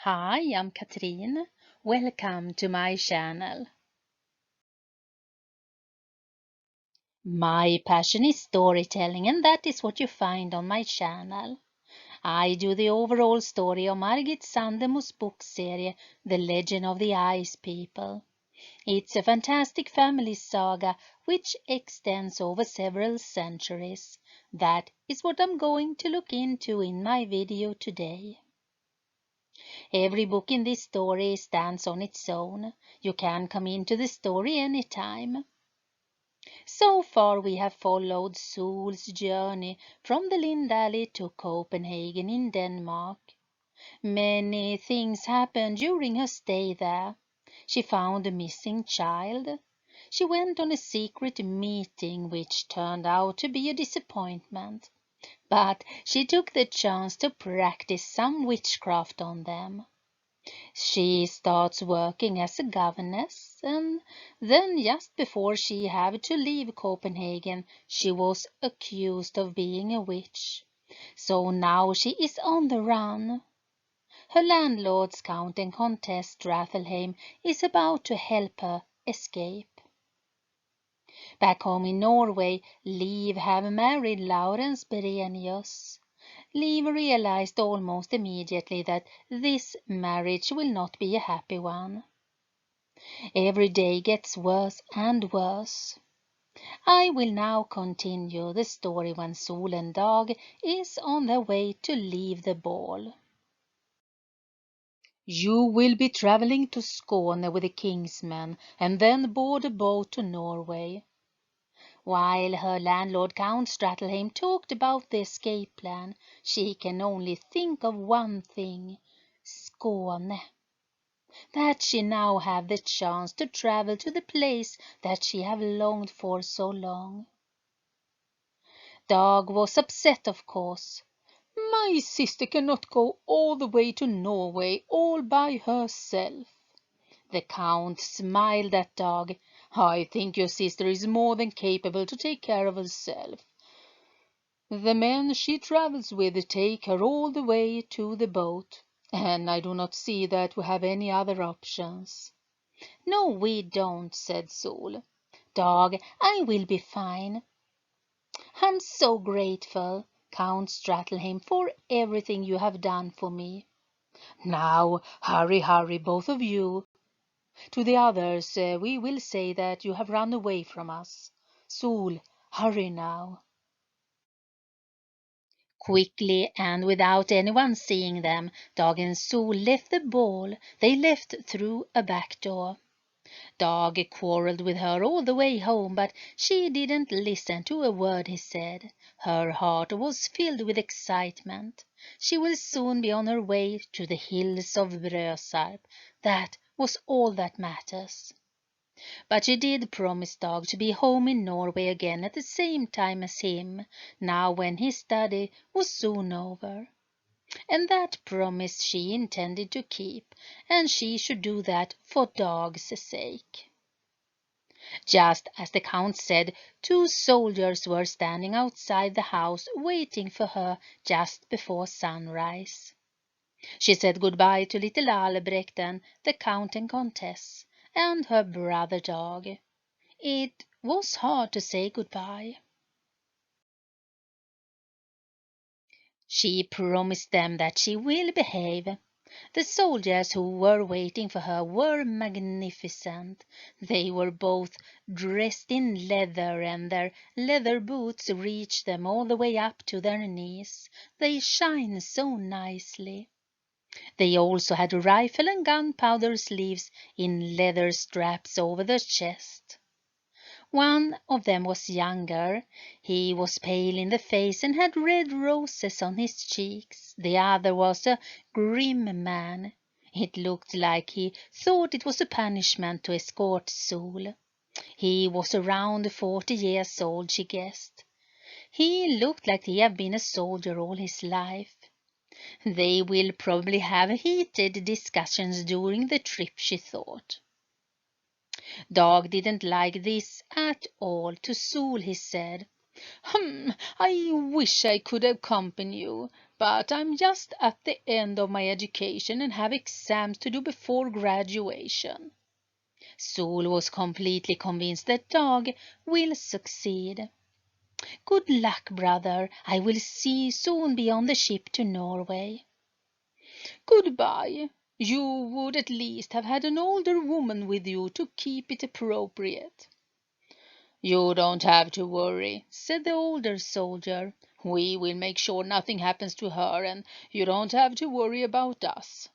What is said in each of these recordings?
Hi, I'm Katrin. Welcome to my channel. My passion is storytelling, and that is what you find on my channel. I do the overall story of Margit Sandemo's book series, The Legend of the Ice People. It's a fantastic family saga which extends over several centuries. That is what I'm going to look into in my video today. Every book in this story stands on its own. You can come into the story anytime. So far we have followed Sol's journey from the Lindalley to Copenhagen in Denmark. Many things happened during her stay there. She found a missing child. She went on a secret meeting which turned out to be a disappointment. But she took the chance to practice some witchcraft on them. She starts working as a governess, and then just before she had to leave Copenhagen, she was accused of being a witch. So now she is on the run. Her landlord's Count and Countess Strathelheim is about to help her escape. Back home in Norway, Liv have married Lawrence Berenius. Liv realized almost immediately that this marriage will not be a happy one. Every day gets worse and worse. I will now continue the story when Sol and Dag is on their way to leave the ball. You will be traveling to Skåne with the king's men and then board a boat to Norway. While her landlord Count Strattelheim talked about the escape plan, she can only think of one thing: Skåne. That she now have the chance to travel to the place that she have longed for so long. Dag was upset, of course. My sister cannot go all the way to Norway all by herself. The Count smiled at Dag. I think your sister is more than capable to take care of herself. The men she travels with take her all the way to the boat, and I do not see that we have any other options. No, we don't, said Sol. Dag, I will be fine. I'm so grateful, Count Strattelheim, for everything you have done for me. Now, hurry, hurry, both of you. To the others we will say that you have run away from us. Sol, hurry now. Quickly and without anyone seeing them, Dag and Sol left the ball. They left through a back door. Dag quarreled with her all the way home, but she didn't listen to a word he said. Her heart was filled with excitement. She will soon be on her way to the hills of Brösarp. That was all that matters. But she did promise Dag to be home in Norway again at the same time as him, now when his study was soon over. And that promise she intended to keep, and she should do that for Dag's sake. Just as the Count said, 2 soldiers were standing outside the house waiting for her just before sunrise. She said goodbye to little Albrechten, the Count and Countess, and her brother Dag. It was hard to say goodbye. She promised them that she will behave. The soldiers who were waiting for her were magnificent. They were both dressed in leather, and their leather boots reached them all the way up to their knees. They shine so nicely. They also had rifle and gunpowder sleeves in leather straps over their chest. One of them was younger. He was pale in the face and had red roses on his cheeks. The other was a grim man. It looked like he thought it was a punishment to escort Sol. He was around 40 years old, she guessed. He looked like he had been a soldier all his life. They will probably have heated discussions during the trip, she thought. Dag didn't like this at all. To Sol he said, I wish I could accompany you, but I'm just at the end of my education and have exams to do before graduation. Sol was completely convinced that Dag will succeed. Good luck, brother. I will see you soon be on the ship to Norway. Goodbye. You would at least have had an older woman with you to keep it appropriate. You don't have to worry, said the older soldier. We will make sure nothing happens to her, and you don't have to worry about us.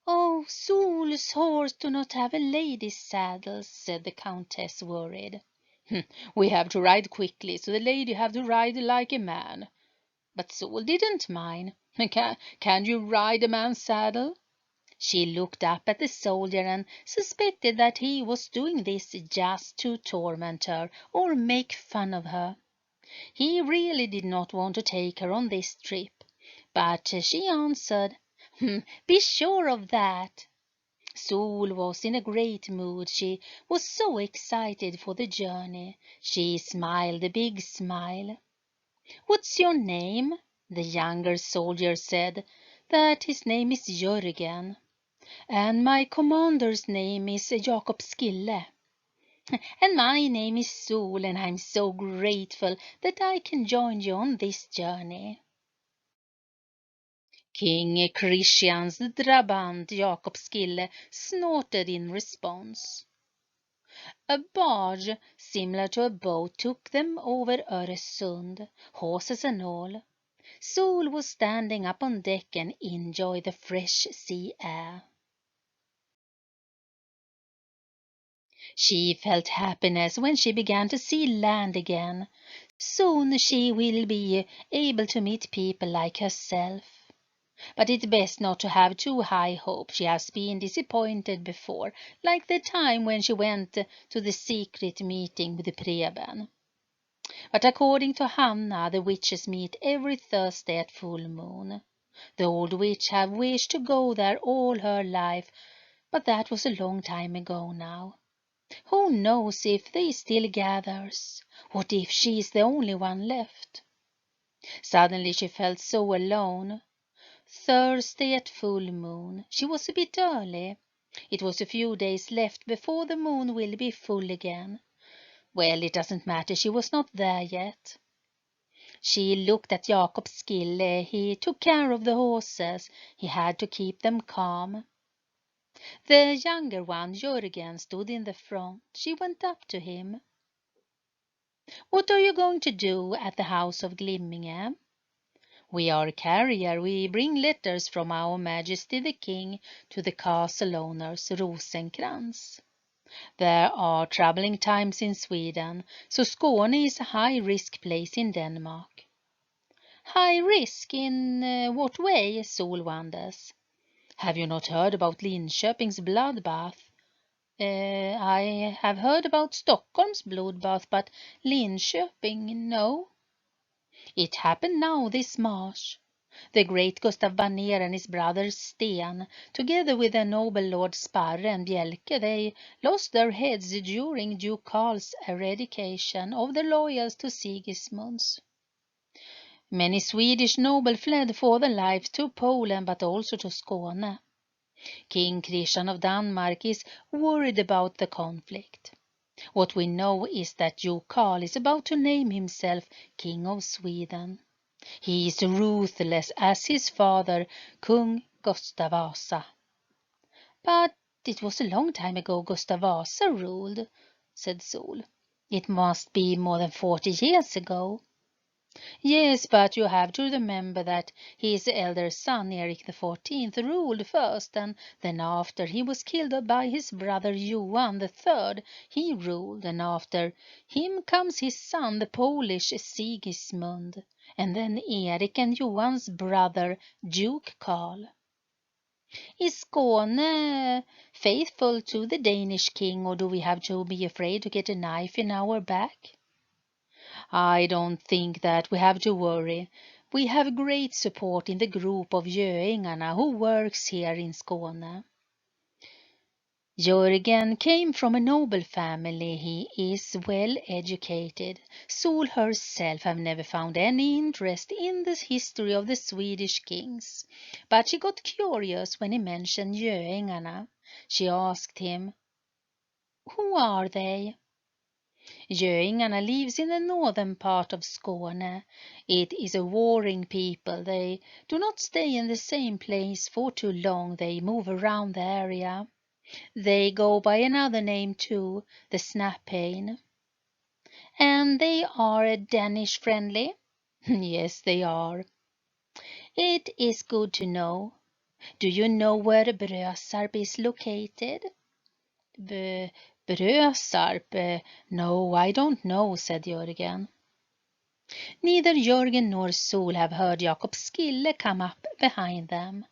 Oh, Sol's horse do not have a lady's saddle, said the countess, worried. We have to ride quickly, so the lady have to ride like a man. But Sol didn't mind. Can you ride a man's saddle? She looked up at the soldier and suspected that he was doing this just to torment her or make fun of her. He really did not want to take her on this trip, but she answered, Be sure of that. Sol was in a great mood. She was so excited for the journey. She smiled a big smile. What's your name? The younger soldier said that his name is Jörgen. And my commander's name is Jakob Skille. And my name is Sol, and I'm so grateful that I can join you on this journey. King Christian's drabant Jakob Skille snorted in response. A barge similar to a boat took them over Öresund, horses and all. Sol was standing up on deck and enjoyed the fresh sea air. She felt happiness when she began to see land again. Soon she will be able to meet people like herself. But it's best not to have too high hopes. She has been disappointed before, like the time when she went to the secret meeting with the Preben. But according to Hanna, the witches meet every Thursday at full moon. The old witch had wished to go there all her life, but that was a long time ago now. Who knows if they still gathers? What if she is the only one left? Suddenly she felt so alone. Thursday at full moon. She was a bit early. It was a few days left before the moon will be full again. Well, it doesn't matter. She was not there yet. She looked at Jakob Skille. He took care of the horses. He had to keep them calm. The younger one, Jörgen, stood in the front. She went up to him. What are you going to do at the house of Glimminge? We are a carrier. We bring letters from our Majesty the King to the castle owners, Rosenkrantz. There are troubling times in Sweden, so Skåne is a high-risk place in Denmark. High risk in what way? Sol wonders. Have you not heard about Linköping's bloodbath? I have heard about Stockholm's bloodbath, but Linköping, no. It happened now this March. The great Gustav Banner and his brother Sten, together with the noble Lord Sparre and Bjelke, they lost their heads during Duke Karl's eradication of the loyals to Sigismunds. Many Swedish nobles fled for their lives to Poland, but also to Skåne. King Christian of Denmark is worried about the conflict. What we know is that Duke Karl is about to name himself King of Sweden. He is ruthless as his father, Kung Gustav Vasa. But it was a long time ago Gustav Vasa ruled, said Sol. It must be more than 40 years ago. Yes, but you have to remember that his elder son, Erik XIV, ruled first, and then after he was killed by his brother Johan III, he ruled, and after him comes his son, the Polish Sigismund, and then Erik and Johan's brother, Duke Karl. Is Skåne faithful to the Danish king, or do we have to be afraid to get a knife in our back? I don't think that we have to worry. We have great support in the group of Göingarna who works here in Skåne. Jörgen came from a noble family. He is well educated. Sol herself have never found any interest in the history of the Swedish kings. But she got curious when he mentioned Göingarna. She asked him, "Who are they?" Göingarna lives in the northern part of Skåne. It is a warring people. They do not stay in the same place for too long. They move around the area. They go by another name too, the Snapane. And they are Danish friendly? Yes, they are. It is good to know. Do you know where Brösarp is located? Brösarp? No, I don't know, said Jörgen. Neither Jörgen nor Sol have heard Jakob Skille come up behind them.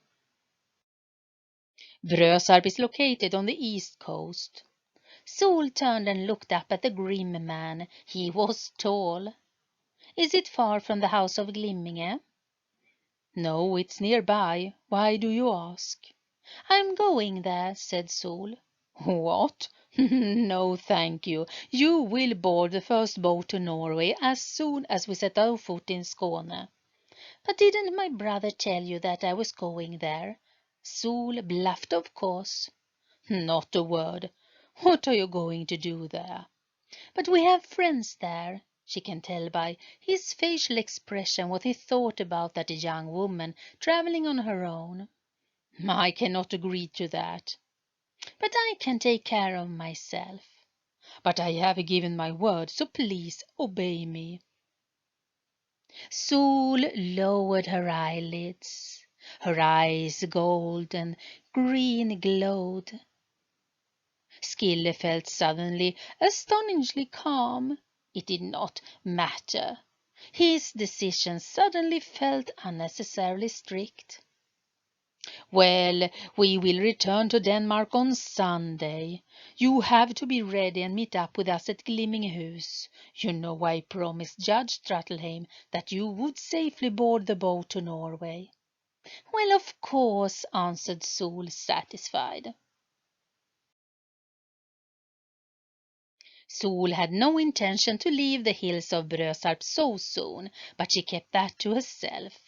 Brösarp is located on the east coast. Sol turned and looked up at the grim man. He was tall. Is it far from the house of Glimminge? No, it's nearby. Why do you ask? I'm going there, said Sol. What? No, thank you. You will board the first boat to Norway as soon as we set our foot in Skåne. But didn't my brother tell you that I was going there? Sol bluffed, of course. Not a word. What are you going to do there? But we have friends there. She can tell by his facial expression what he thought about that young woman traveling on her own. I cannot agree to that. But I can take care of myself. But I have given my word, so please obey me. Sol lowered her eyelids. Her eyes gold and green glowed. Skille felt suddenly astonishingly calm. It did not matter. His decision suddenly felt unnecessarily strict. Well, we will return to Denmark on Sunday. You have to be ready and meet up with us at Glimminghus. You know I promised Judge Strattelheim that you would safely board the boat to Norway. Well, of course, answered Sol, satisfied. Sol had no intention to leave the hills of Brösarp so soon, but she kept that to herself.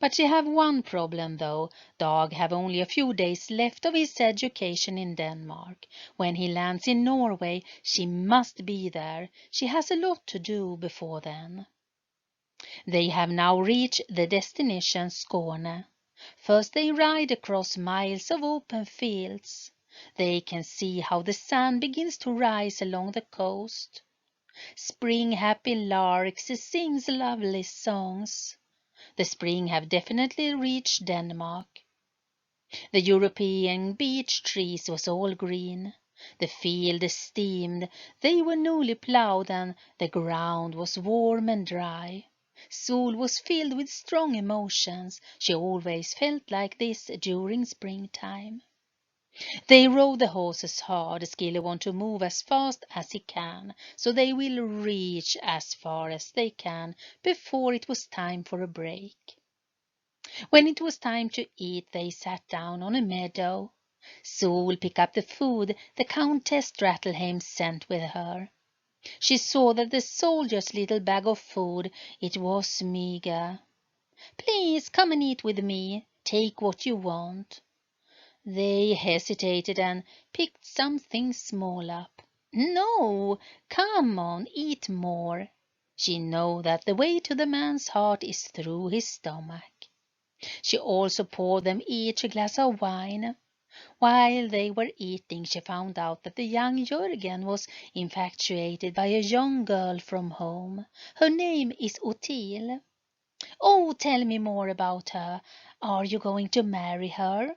But she have one problem, though. Dag have only a few days left of his education in Denmark. When he lands in Norway, she must be there. She has a lot to do before then. They have now reached the destination Skåne. First they ride across miles of open fields. They can see how the sun begins to rise along the coast. Spring-happy larks sings lovely songs. The spring have definitely reached Denmark. The European beech trees was all green. The field steamed. They were newly ploughed and the ground was warm and dry. Sol was filled with strong emotions. She always felt like this during springtime. They rode the horses hard. Skille wants to move as fast as he can, so they will reach as far as they can before it was time for a break. When it was time to eat, they sat down on a meadow. Sol picked up the food the Countess Strattelheim sent with her. She saw that the soldier's little bag of food, it was meager. Please come and eat with me. Take what you want. They hesitated and picked something small up. No, come on, eat more. She knew that the way to the man's heart is through his stomach. She also poured them each a glass of wine. While they were eating, she found out that the young Jörgen was infatuated by a young girl from home. Her name is Ottilie. Oh, tell me more about her. Are you going to marry her?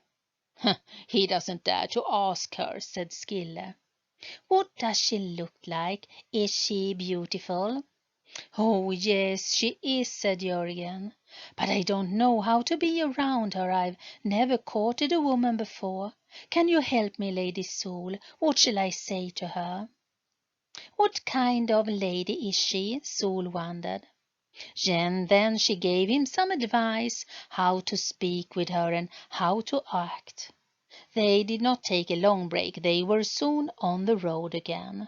He doesn't dare to ask her, said Skille. What does she look like? Is she beautiful? Oh, yes, she is, said Jörgen. But I don't know how to be around her. I've never courted a woman before. Can you help me, Lady Sol? What shall I say to her? What kind of lady is she? Sol wondered. And then she gave him some advice how to speak with her and how to act. They did not take a long break. They were soon on the road again.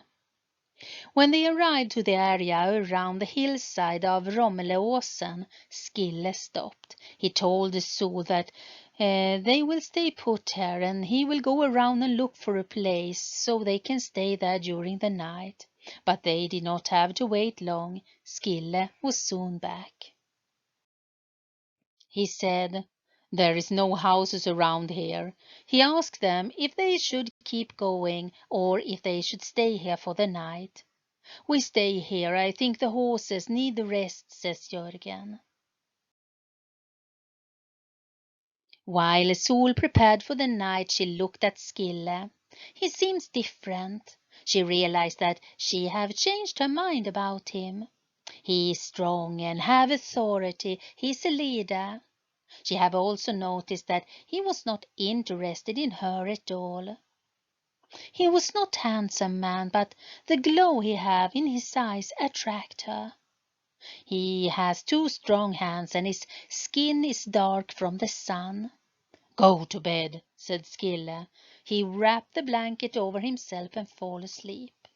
When they arrived to the area around the hillside of Romeleåsen, Skille stopped. He told the zoo that they will stay put here, and he will go around and look for a place so they can stay there during the night. But they did not have to wait long. Skille was soon back. He said, "There is no houses around here." He asked them if they should keep going or if they should stay here for the night. "We stay here. I think the horses need the rest," says Jörgen. While Sol prepared for the night, she looked at Skille. He seems different. She realized that she had changed her mind about him. He is strong and have authority. He is a leader. She had also noticed that he was not interested in her at all. He was not a handsome man, but the glow he had in his eyes attracted her. He has two strong hands, and his skin is dark from the sun. "Go to bed," said Skille. He wrapped the blanket over himself and fall asleep.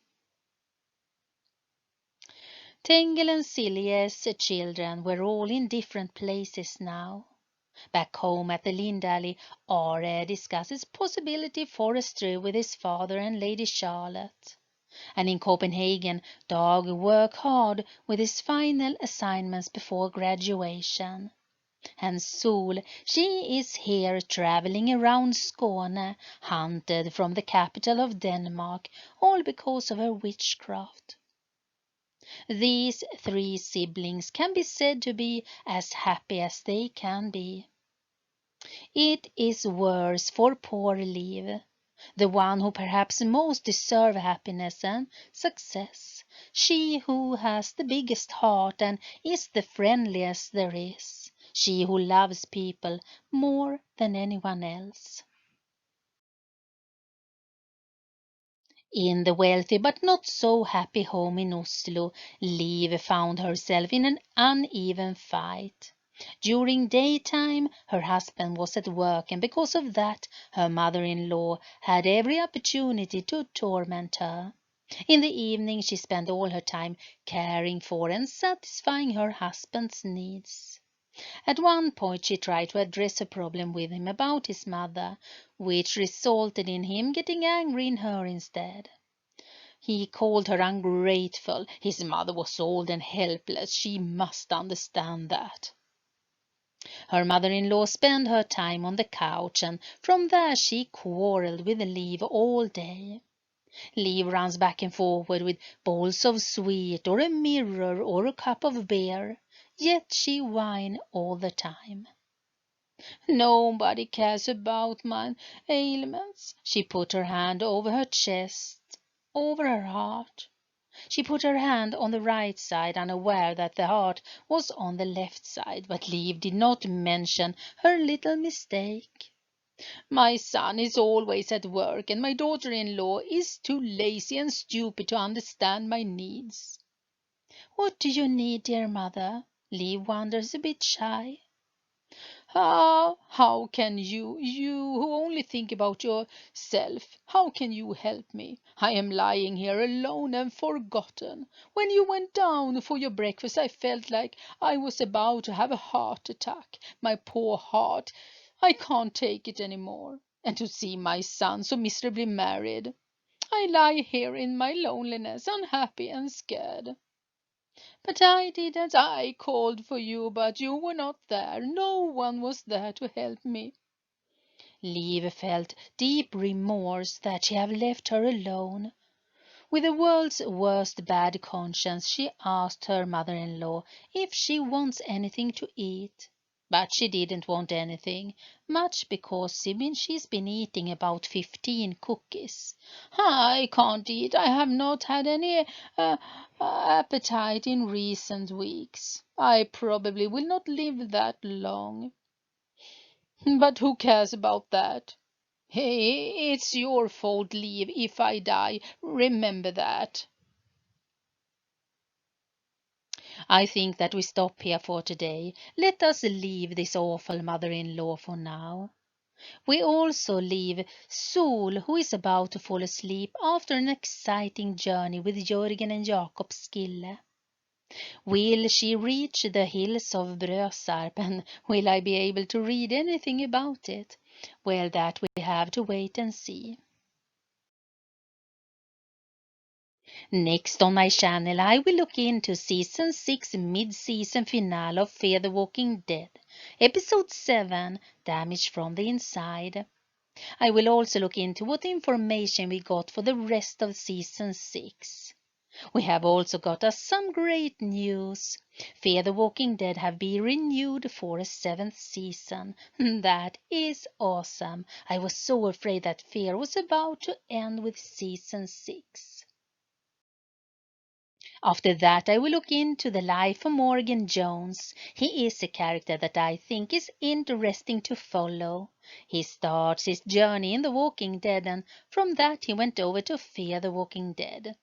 Tengel and Silje's children were all in different places now. Back home at the Lindalley, Are discusses possibility forestry with his father and Lady Charlotte. And in Copenhagen, Dag worked hard with his final assignments before graduation. And Sol, she is here traveling around Skåne, hunted from the capital of Denmark, all because of her witchcraft. These three siblings can be said to be as happy as they can be. It is worse for poor Liv, the one who perhaps most deserves happiness and success, she who has the biggest heart and is the friendliest there is, she who loves people more than anyone else. In the wealthy but not so happy home in Oslo, Liv found herself in an uneven fight. During daytime her husband was at work, and because of that her mother-in-law had every opportunity to torment her. In the evening she spent all her time caring for and satisfying her husband's needs. At one point she tried to address a problem with him about his mother, which resulted in him getting angry in her instead. He called her ungrateful. His mother was old and helpless. She must understand that. Her mother-in-law spent her time on the couch, and from there she quarreled with Liv all day. Liv runs back and forward with bowls of sweet or a mirror or a cup of beer, yet she whines all the time. "Nobody cares about my ailments." She put her hand over her chest, over her heart. She put her hand on the right side, unaware that the heart was on the left side, but Liv did not mention her little mistake. "My son is always at work, and my daughter-in-law is too lazy and stupid to understand my needs." "What do you need, dear mother?" Liv wonders, a bit shy. How can you who only think about yourself, how can you help me? I am lying here alone and forgotten. When you went down for your breakfast, I felt like I was about to have a heart attack. My poor heart, I can't take it any more. And to see my son so miserably married. I lie here in my loneliness, unhappy and scared." "But I didn't. I called for you, but you were not there. No one was there to help me." Liv felt deep remorse that she had left her alone. With the world's worst bad conscience, she asked her mother-in-law if she wants anything to eat. But she didn't want anything, much because she's been eating about 15 cookies. "I can't eat. I have not had any appetite in recent weeks. I probably will not live that long." "But who cares about that?" "Hey, it's your fault, Liv, if I die. Remember that." I think that we stop here for today. Let us leave this awful mother-in-law for now. We also leave Sol, who is about to fall asleep after an exciting journey with Jörgen and Jakob Skille. Will she reach the hills of Brösarp, and will I be able to read anything about it? Well, that we have to wait and see. Next on my channel, I will look into Season 6 mid-season finale of Fear the Walking Dead, Episode 7, Damage from the Inside. I will also look into what information we got for the rest of Season 6. We have also got us some great news. Fear the Walking Dead have been renewed for a 7th season. That is awesome. I was so afraid that Fear was about to end with Season 6. After that, I will look into the life of Morgan Jones. He is a character that I think is interesting to follow. He starts his journey in The Walking Dead, and from that he went over to Fear the Walking Dead.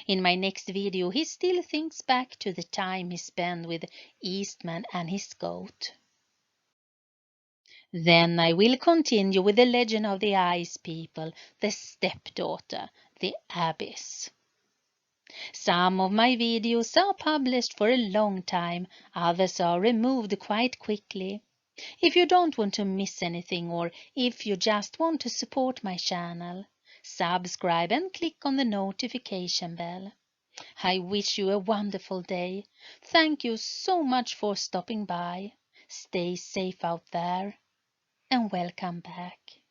In my next video, he still thinks back to the time he spent with Eastman and his goat. Then I will continue with the legend of the Ice People, the Stepdaughter, the Abyss. Some of my videos are published for a long time, others are removed quite quickly. If you don't want to miss anything, or if you just want to support my channel, subscribe and click on the notification bell. I wish you a wonderful day. Thank you so much for stopping by. Stay safe out there, and welcome back.